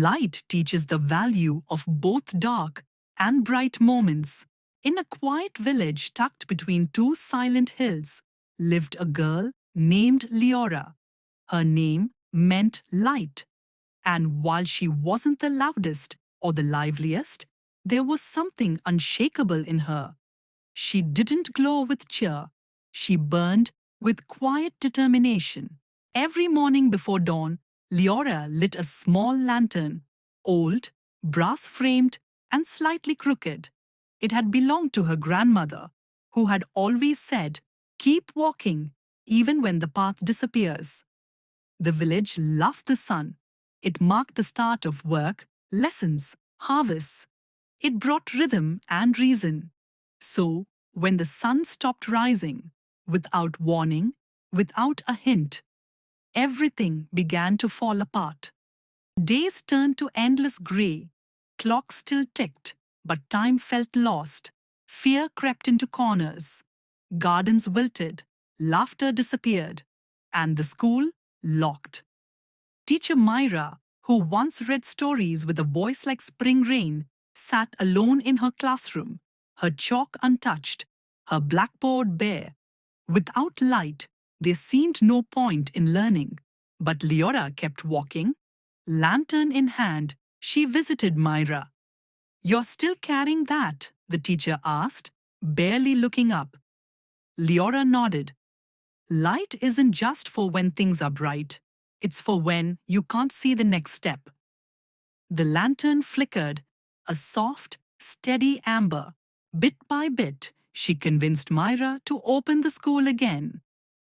Light teaches the value of both dark and bright moments. In a quiet village tucked between two silent hills lived a girl named Leora. Her name meant light, and while she wasn't the loudest or the liveliest, there was something unshakable in her. She didn't glow with cheer, she burned with quiet determination. Every morning before dawn, Leora lit a small lantern, old, brass framed, and slightly crooked. It had belonged to her grandmother, who had always said, "Keep walking, even when the path disappears." The village loved the sun. It marked the start of work, lessons, harvests. It brought rhythm and reason. So, when the sun stopped rising, without warning, without a hint, everything began to fall apart. Days turned to endless grey. Clocks still ticked, but time felt lost. Fear crept into corners. Gardens wilted, laughter disappeared, and the school locked. Teacher Myra, who once read stories with a voice like spring rain, sat alone in her classroom, her chalk untouched, her blackboard bare. Without light, there seemed no point in learning. But Leora kept walking. Lantern in hand, she visited Myra. "You're still carrying that?" the teacher asked, barely looking up. Leora nodded. "Light isn't just for when things are bright. It's for when you can't see the next step." The lantern flickered, a soft, steady amber. Bit by bit, she convinced Myra to open the school again.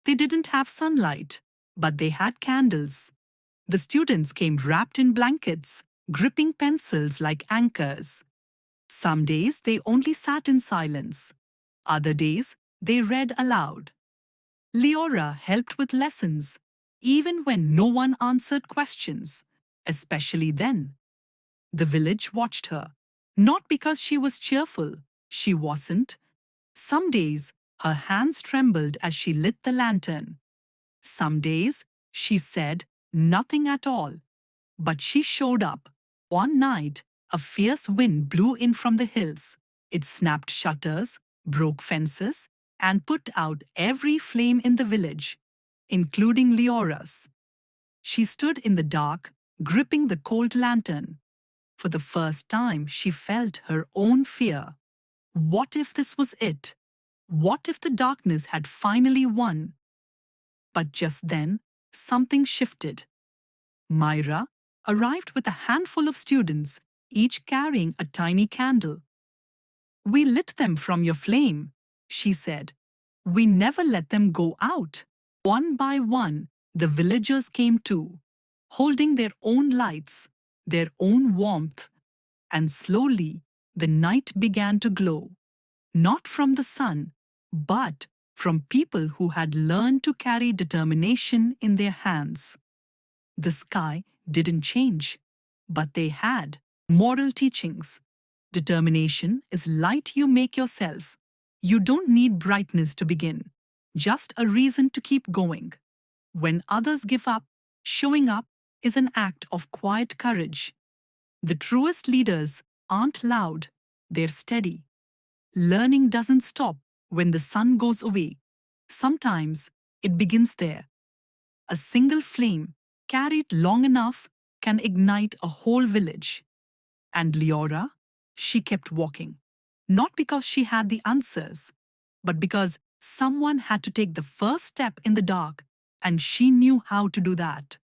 They didn't have sunlight, but they had candles. The students came wrapped in blankets, gripping pencils like anchors. Some days they only sat in silence. Other days they read aloud. Leora helped with lessons, even when no one answered questions, especially then. The village watched her, not because she was cheerful. She wasn't. Some days her hands trembled as she lit the lantern. Some days she said nothing at all. But she showed up. One night, a fierce wind blew in from the hills. It snapped shutters, broke fences, and put out every flame in the village, including Leora's. She stood in the dark, gripping the cold lantern. For the first time, she felt her own fear. What if this was it? What if the darkness had finally won? But just then, something shifted. Myra arrived with a handful of students, each carrying a tiny candle. "We lit them from your flame," she said. "We never let them go out." One by one, the villagers came too, holding their own lights, their own warmth, and slowly the night began to glow, not from the sun, but from people who had learned to carry determination in their hands. The sky didn't change, but they had moral teachings. Determination is light you make yourself. You don't need brightness to begin, just a reason to keep going. When others give up, showing up is an act of quiet courage. The truest leaders aren't loud, they're steady. Learning doesn't stop when the sun goes away. Sometimes it begins there. A single flame, carried long enough, can ignite a whole village. And Leora, she kept walking. Not because she had the answers, but because someone had to take the first step in the dark, and she knew how to do that.